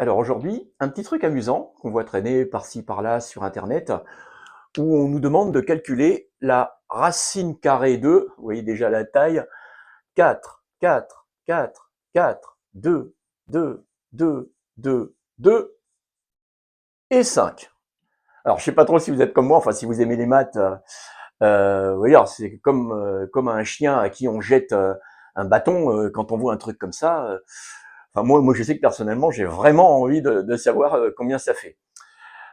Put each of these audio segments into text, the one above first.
Alors aujourd'hui, un petit truc amusant qu'on voit traîner par-ci par-là sur Internet, où on nous demande de calculer la racine carrée de, vous voyez déjà la taille, 4, 4, 4, 4, 2, 2, 2, 2, 2 et 5. Alors je sais pas trop si vous êtes comme moi, enfin si vous aimez les maths, vous voyez, c'est comme un chien à qui on jette un bâton quand on voit un truc comme ça. Enfin moi je sais que personnellement j'ai vraiment envie de savoir combien ça fait.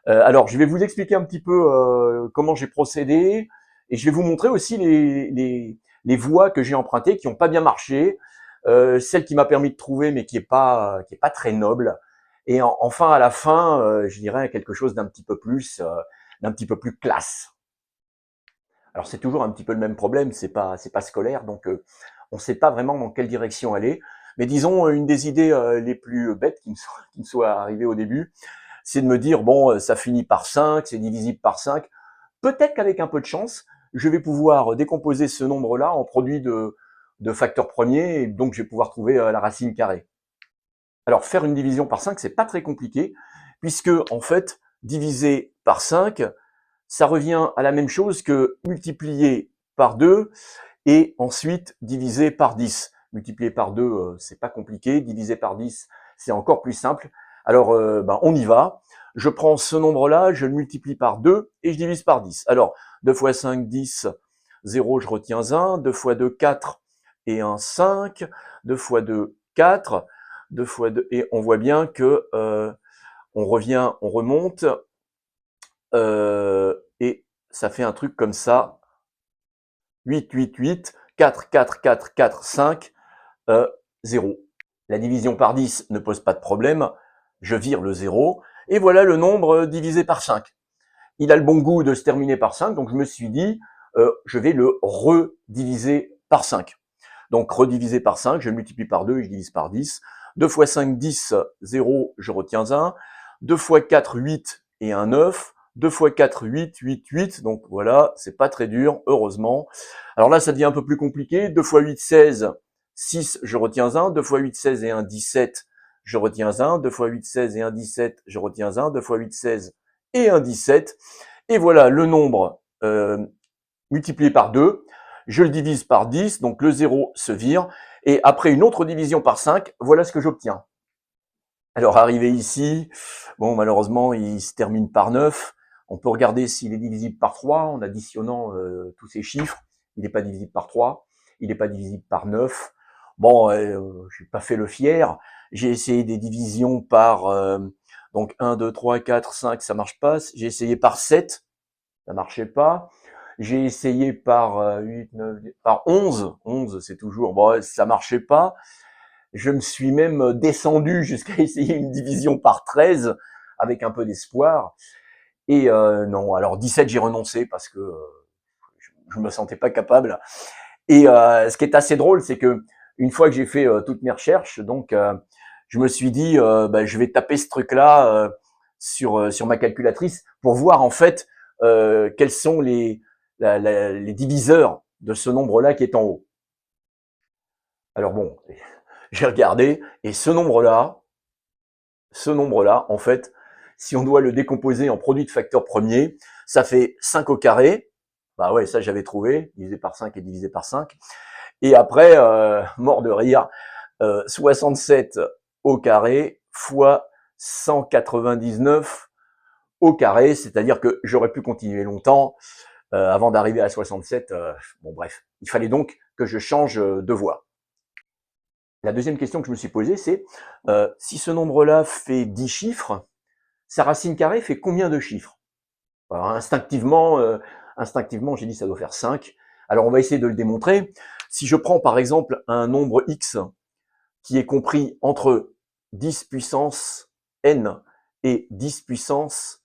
Alors, je vais vous expliquer un petit peu comment j'ai procédé et je vais vous montrer aussi les voies que j'ai empruntées qui n'ont pas bien marché, celle qui m'a permis de trouver mais qui est pas très noble. Et enfin, à la fin, je dirais quelque chose d'un petit peu plus classe. Alors, c'est toujours un petit peu le même problème, c'est pas scolaire, donc on ne sait pas vraiment dans quelle direction aller. Mais disons, une des idées les plus bêtes qui me soit arrivée au début, c'est de me dire, bon, ça finit par 5, c'est divisible par 5. Peut-être qu'avec un peu de chance, je vais pouvoir décomposer ce nombre-là en produit de facteurs premiers, et donc je vais pouvoir trouver la racine carrée. Alors, faire une division par 5, c'est pas très compliqué, puisque, en fait, diviser par 5, ça revient à la même chose que multiplier par 2 et ensuite diviser par 10. Multiplier par 2, c'est pas compliqué. Diviser par 10, c'est encore plus simple. Alors, on y va. Je prends ce nombre-là, je le multiplie par 2 et je divise par 10. Alors, 2 fois 5, 10, 0, je retiens 1. 2 fois 2, 4 et 1, 5. 2 fois 2, 4. 2 fois 2, et on voit bien que on revient, on remonte, et ça fait un truc comme ça. 8, 8, 8, 4, 4, 4, 4, 5, 0. La division par 10 ne pose pas de problème, je vire le 0, et voilà le nombre divisé par 5. Il a le bon goût de se terminer par 5, donc je me suis dit, je vais le rediviser par 5. Donc rediviser par 5, je le multiplie par 2 et je divise par 10. 2 fois 5, 10, 0, je retiens 1. 2 fois 4, 8 et 1, 9. 2 fois 4, 8, 8, 8. Donc voilà, c'est pas très dur, heureusement. Alors là, ça devient un peu plus compliqué. 2 fois 8, 16, 6, je retiens 1. 2 fois 8, 16 et 1, 17, je retiens 1. 2 fois 8, 16 et 1, 17, je retiens 1. 2 fois 8, 16 et 1, 17. Et voilà le nombre multiplié par 2. Je le divise par 10, donc le 0 se vire. Et après une autre division par 5, voilà ce que j'obtiens. Alors arrivé ici, bon malheureusement il se termine par 9. On peut regarder s'il est divisible par 3 en additionnant tous ces chiffres. Il n'est pas divisible par 3, il n'est pas divisible par 9. Bon, je n'ai pas fait le fier. J'ai essayé des divisions par donc 1, 2, 3, 4, 5, ça marche pas. J'ai essayé par 7, ça marchait pas. J'ai essayé par 8, 9, 10, par 11. 11, c'est toujours, bon, ça marchait pas. Je me suis même descendu jusqu'à essayer une division par 13 avec un peu d'espoir. Et non, alors 17, j'ai renoncé parce que je me sentais pas capable. Et ce qui est assez drôle, c'est que une fois que j'ai fait toutes mes recherches, donc je me suis dit, je vais taper ce truc-là sur ma calculatrice pour voir en fait quels sont les diviseurs de ce nombre-là qui est en haut. Alors bon, j'ai regardé et ce nombre-là, en fait, si on doit le décomposer en produit de facteurs premiers, ça fait 5 au carré. Bah ouais, ça j'avais trouvé, divisé par 5 et divisé par 5. Et après, mort de rire, 67 au carré fois 199 au carré, c'est-à-dire que j'aurais pu continuer longtemps avant d'arriver à 67. Bon bref, il fallait donc que je change de voie. La deuxième question que je me suis posée, c'est si ce nombre-là fait 10 chiffres, sa racine carrée fait combien de chiffres? Alors, instinctivement, j'ai dit ça doit faire 5. Alors on va essayer de le démontrer. Si je prends par exemple un nombre x qui est compris entre 10 puissance n et 10 puissance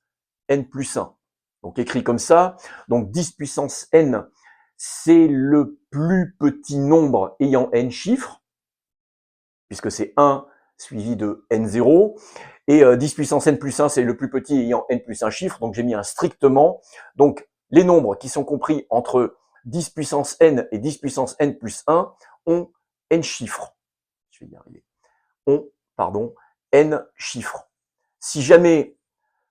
n plus 1, donc écrit comme ça, donc 10 puissance n, c'est le plus petit nombre ayant n chiffres, puisque c'est 1 suivi de n0, et 10 puissance n plus 1, c'est le plus petit ayant n plus 1 chiffre, donc j'ai mis un strictement. Donc les nombres qui sont compris entre 10 puissance n et 10 puissance n plus 1 ont n chiffres. Je vais y arriver. Ont, pardon, n chiffres. Si jamais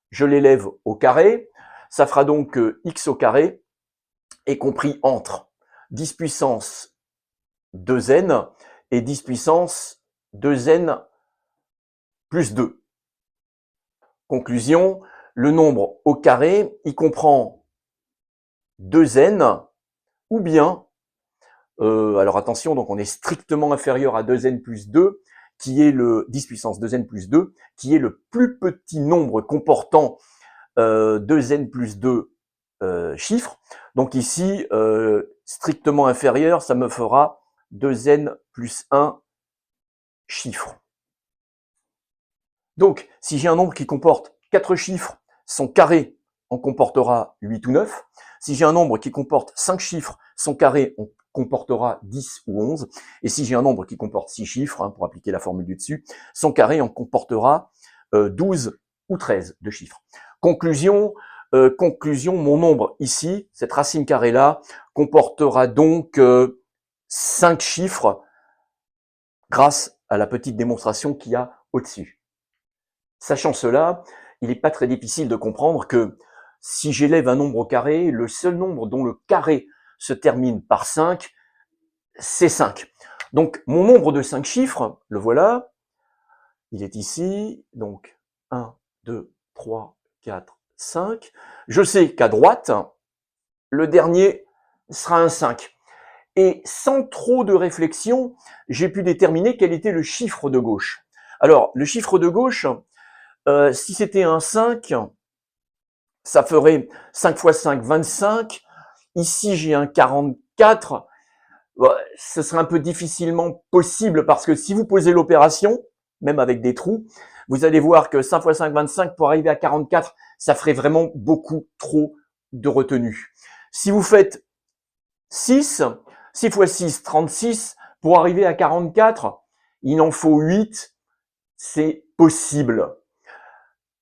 je l'élève au carré, ça fera donc que x au carré est compris entre 10 puissance 2n et 10 puissance 2n plus 2. Conclusion, le nombre au carré, il comprend 2n ou bien, alors attention, donc on est strictement inférieur à 2n plus 2, qui est le 10 puissance 2n plus 2, qui est le plus petit nombre comportant 2n plus 2 chiffres. Donc ici, strictement inférieur, ça me fera 2n plus 1 chiffres. Donc, si j'ai un nombre qui comporte 4 chiffres, son carré en comportera 8 ou 9. Si j'ai un nombre qui comporte 5 chiffres, son carré en comportera 10 ou 11. Et si j'ai un nombre qui comporte 6 chiffres, hein, pour appliquer la formule du dessus, son carré en comportera 12 ou 13 de chiffres. Conclusion, mon nombre ici, cette racine carrée-là, comportera donc 5 chiffres grâce à la petite démonstration qu'il y a au-dessus. Sachant cela, il n'est pas très difficile de comprendre que si j'élève un nombre au carré, le seul nombre dont le carré se termine par 5, c'est 5. Donc mon nombre de 5 chiffres, le voilà, il est ici, donc 1, 2, 3, 4, 5. Je sais qu'à droite, le dernier sera un 5. Et sans trop de réflexion, j'ai pu déterminer quel était le chiffre de gauche. Alors, le chiffre de gauche, si c'était un 5, ça ferait 5 fois 5, 25. Ici, j'ai un 44. Ce serait un peu difficilement possible parce que si vous posez l'opération, même avec des trous, vous allez voir que 5 fois 5, 25, pour arriver à 44, ça ferait vraiment beaucoup trop de retenue. Si vous faites 6, 6 fois 6, 36, pour arriver à 44, il en faut 8, c'est possible.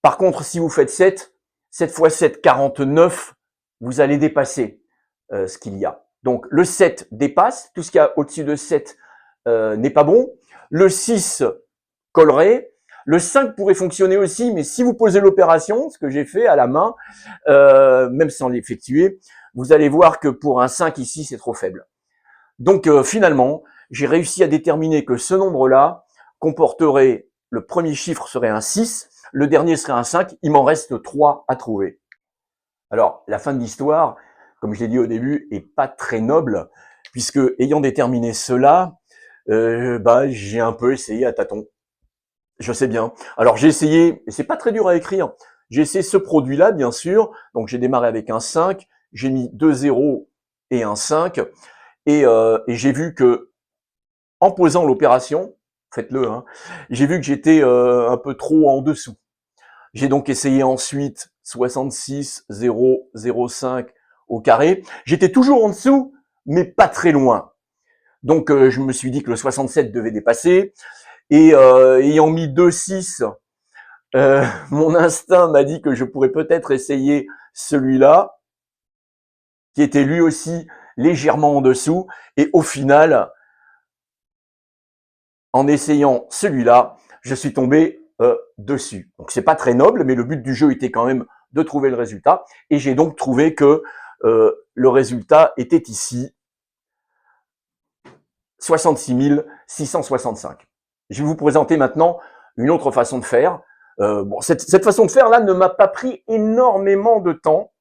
Par contre, si vous faites 7, 7 fois 7, 49, vous allez dépasser ce qu'il y a. Donc le 7 dépasse, tout ce qu'il y a au-dessus de 7 n'est pas bon. Le 6 collerait. Le 5 pourrait fonctionner aussi, mais si vous posez l'opération, ce que j'ai fait à la main, même sans l'effectuer, vous allez voir que pour un 5 ici, c'est trop faible. Donc finalement, j'ai réussi à déterminer que ce nombre-là comporterait, le premier chiffre serait un 6, le dernier serait un 5, il m'en reste 3 à trouver. Alors, la fin de l'histoire, comme je l'ai dit au début, est pas très noble, puisque ayant déterminé cela, j'ai un peu essayé à tâtons. Je sais bien. Alors j'ai essayé, et c'est pas très dur à écrire, j'ai essayé ce produit-là, bien sûr, donc j'ai démarré avec un 5, j'ai mis 2 zéros et un 5, et j'ai vu que, en posant l'opération, faites-le, hein, j'ai vu que j'étais un peu trop en dessous. J'ai donc essayé ensuite 66, 0, 0,5 au carré. J'étais toujours en dessous, mais pas très loin. Donc je me suis dit que le 67 devait dépasser. Et ayant mis 2,6, mon instinct m'a dit que je pourrais peut-être essayer celui-là, qui était lui aussi légèrement en dessous. Et au final, en essayant celui-là, je suis tombé dessus. Donc c'est pas très noble, mais le but du jeu était quand même de trouver le résultat. Et j'ai donc trouvé que le résultat était ici, 66 665. Je vais vous présenter maintenant une autre façon de faire. Cette façon de faire là ne m'a pas pris énormément de temps.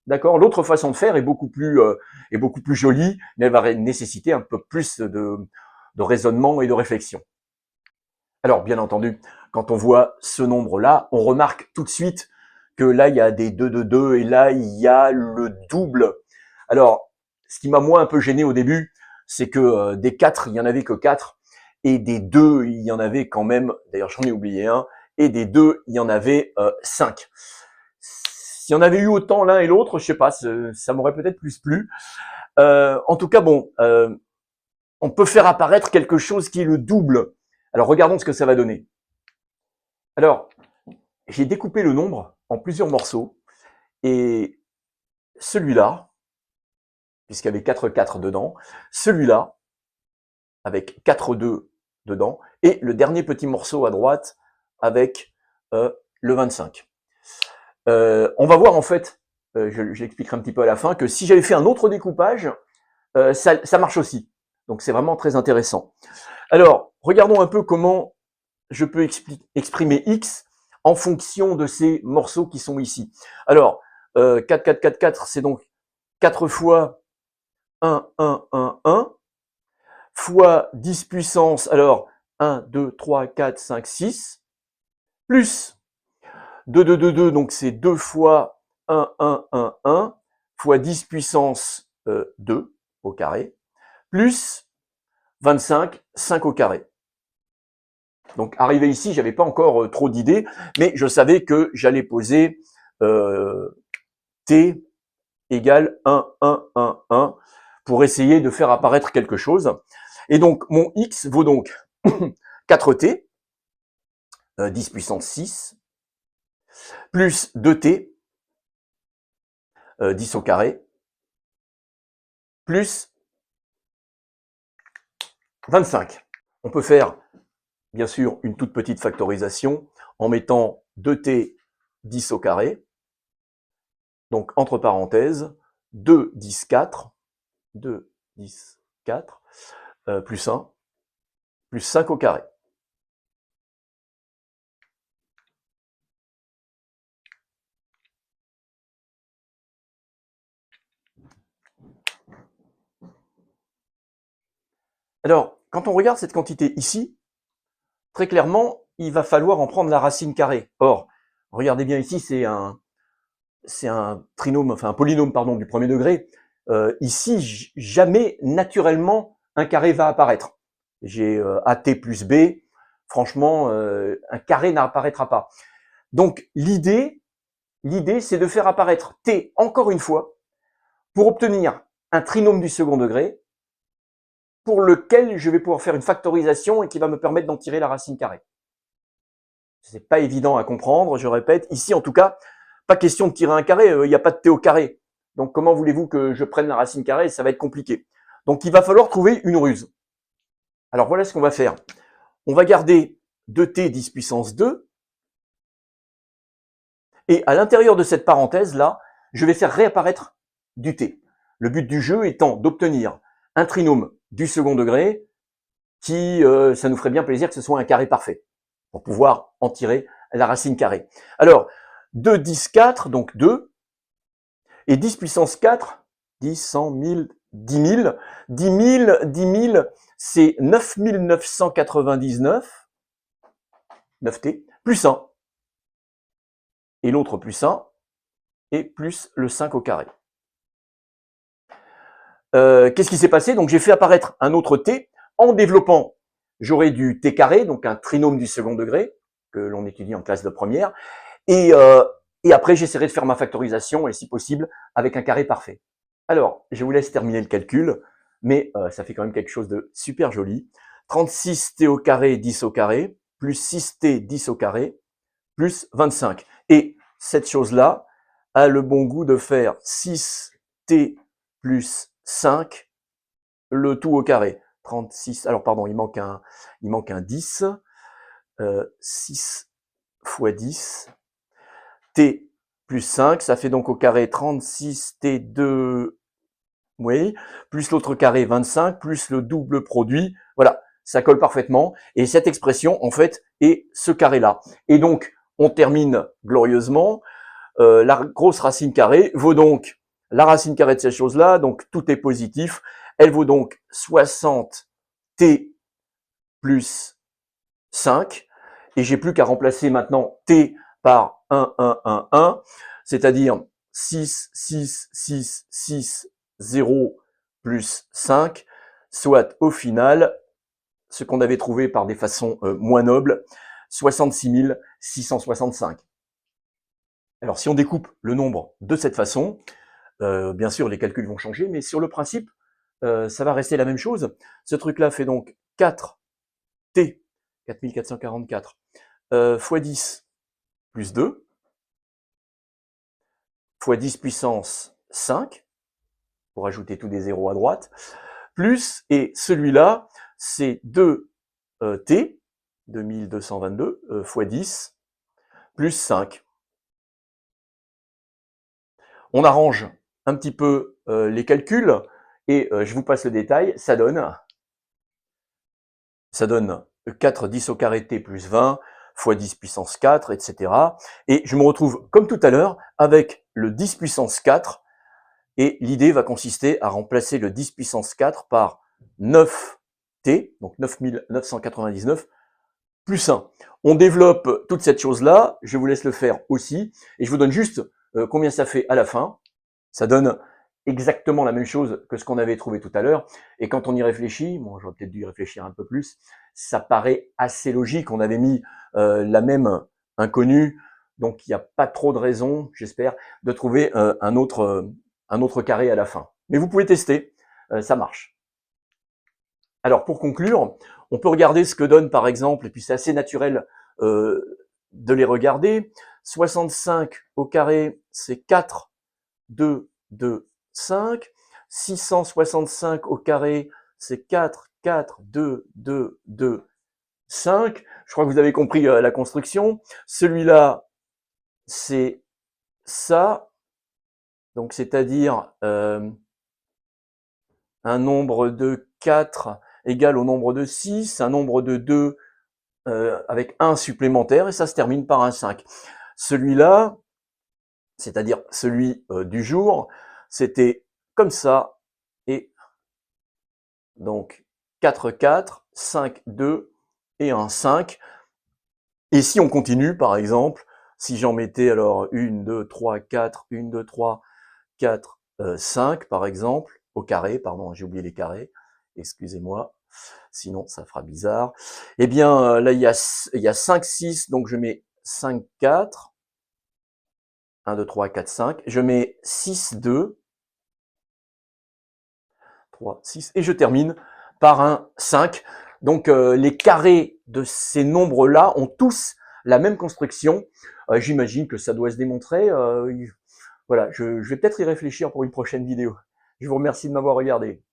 D'accord. L'autre façon de faire est beaucoup plus jolie, mais elle va nécessiter un peu plus de raisonnement et de réflexion. Alors, bien entendu, quand on voit ce nombre-là, on remarque tout de suite que là, il y a des 2 de 2 et là, il y a le double. Alors, ce qui m'a moins un peu gêné au début, c'est que des 4, il y en avait que 4, et des 2, il y en avait quand même, d'ailleurs j'en ai oublié un, et des 2, il y en avait 5. S'il y en avait eu autant l'un et l'autre, je sais pas, ça m'aurait peut-être plus plu. En tout cas, bon, on peut faire apparaître quelque chose qui est le double. Alors regardons ce que ça va donner. Alors, j'ai découpé le nombre en plusieurs morceaux, et celui-là, puisqu'il y avait 4 4 dedans, celui-là, avec 4 2 dedans, et le dernier petit morceau à droite, avec le 25. On va voir en fait, je l'expliquerai un petit peu à la fin, que si j'avais fait un autre découpage, ça marche aussi. Donc c'est vraiment très intéressant. Alors, regardons un peu comment je peux exprimer x en fonction de ces morceaux qui sont ici. Alors, 4, 4, 4, 4, c'est donc 4 fois 1, 1, 1, 1, fois 10 puissance, alors 1, 2, 3, 4, 5, 6, plus 2, 2, 2, 2, donc c'est 2 fois 1, 1, 1, 1, fois 10 puissance 2 au carré, plus 25, 5 au carré. Donc arrivé ici, j'avais pas encore trop d'idées, mais je savais que j'allais poser t égale 1, 1, 1, 1 pour essayer de faire apparaître quelque chose. Et donc mon x vaut donc 4t, 10 puissance 6, plus 2t, 10 au carré, plus 25. On peut faire, bien sûr, une toute petite factorisation en mettant 2t 10 au carré. Donc, entre parenthèses, 2, 10, 4, 2, 10, 4, plus 1, plus 5 au carré. Alors, quand on regarde cette quantité ici, très clairement, il va falloir en prendre la racine carrée. Or, regardez bien ici, c'est un trinôme, enfin un polynôme, pardon, du premier degré. Ici, jamais naturellement un carré va apparaître. J'ai AT plus B, franchement, un carré n'apparaîtra pas. Donc l'idée, c'est de faire apparaître T encore une fois pour obtenir un trinôme du second degré pour lequel je vais pouvoir faire une factorisation et qui va me permettre d'en tirer la racine carrée. C'est pas évident à comprendre, je répète. Ici, en tout cas, pas question de tirer un carré, il n'y a pas de T au carré. Donc comment voulez-vous que je prenne la racine carrée? Ça va être compliqué. Donc il va falloir trouver une ruse. Alors voilà ce qu'on va faire. On va garder 2t 10 puissance 2. Et à l'intérieur de cette parenthèse-là, je vais faire réapparaître du t. Le but du jeu étant d'obtenir un trinôme du second degré qui, ça nous ferait bien plaisir que ce soit un carré parfait pour pouvoir en tirer la racine carrée. Alors, 2, 10, 4, donc 2. Et 10 puissance 4, 10, 100, 1000, 10 000. 10 000, 10 000, c'est 9 999, 9t, plus 1. Et l'autre plus 1, et plus le 5 au carré. Qu'est-ce qui s'est passé? Donc j'ai fait apparaître un autre t. En développant, j'aurai du t carré, donc un trinôme du second degré, que l'on étudie en classe de première. Et après, j'essaierai de faire ma factorisation, et si possible, avec un carré parfait. Alors, je vous laisse terminer le calcul, mais ça fait quand même quelque chose de super joli. 36t au carré, 10 au carré, plus 6t, 10 au carré, plus 25. Et cette chose-là a le bon goût de faire 6t plus 5, le tout au carré. 36, alors pardon, il manque un 10. 6 fois 10, t plus 5, ça fait donc au carré 36t2, oui, plus l'autre carré 25, plus le double produit. Voilà, ça colle parfaitement. Et cette expression, en fait, est ce carré-là. Et donc, on termine glorieusement. La grosse racine carrée vaut donc la racine carrée de ces choses-là, donc tout est positif. Elle vaut donc 60t plus 5. Et j'ai plus qu'à remplacer maintenant t par 1, 1, 1, 1, c'est-à-dire 6, 6, 6, 6, 0 plus 5, soit au final, ce qu'on avait trouvé par des façons moins nobles, 66 665. Alors si on découpe le nombre de cette façon, bien sûr les calculs vont changer, mais sur le principe, ça va rester la même chose. Ce truc-là fait donc 4t, 4444, fois 10 plus 2, fois 10 puissance 5, pour ajouter tous des zéros à droite, plus, et celui-là, c'est 2t, 2222, fois 10, plus 5. On arrange un petit peu les calculs et je vous passe le détail. Ça donne 4 10 au carré t plus 20 fois 10 puissance 4, etc. Et je me retrouve comme tout à l'heure avec le 10 puissance 4 et l'idée va consister à remplacer le 10 puissance 4 par 9t, donc 9999 plus 1. On développe toute cette chose-là, je vous laisse le faire aussi, et je vous donne juste combien ça fait à la fin. Ça donne exactement la même chose que ce qu'on avait trouvé tout à l'heure, et quand on y réfléchit, bon, j'aurais peut-être dû y réfléchir un peu plus, ça paraît assez logique, on avait mis la même inconnue, donc il n'y a pas trop de raison, j'espère, de trouver un autre carré à la fin. Mais vous pouvez tester, ça marche. Alors pour conclure, on peut regarder ce que donne par exemple, et puis c'est assez naturel de les regarder. 65 au carré, c'est 4, 2, 2, 5. 665 au carré, c'est 4, 4, 2, 2, 2, 5. Je crois que vous avez compris la construction. Celui-là, c'est ça. Donc c'est-à-dire un nombre de 4 égale au nombre de 6, un nombre de 2 avec 1 supplémentaire, et ça se termine par un 5. Celui-là, c'est-à-dire celui du jour, c'était comme ça, et donc 4, 4, 5, 2 et un 5. Et si on continue, par exemple, si j'en mettais alors 1, 2, 3, 4, 1, 2, 3, 4, 5 par exemple, au carré, pardon, j'ai oublié les carrés, excusez-moi, sinon ça fera bizarre. Eh bien là il y a 5, 6, donc je mets 5, 4, 1, 2, 3, 4, 5, je mets 6, 2, 3, 6, et je termine par un 5. Donc les carrés de ces nombres-là ont tous la même construction. J'imagine que ça doit se démontrer. Voilà, je vais peut-être y réfléchir pour une prochaine vidéo. Je vous remercie de m'avoir regardé.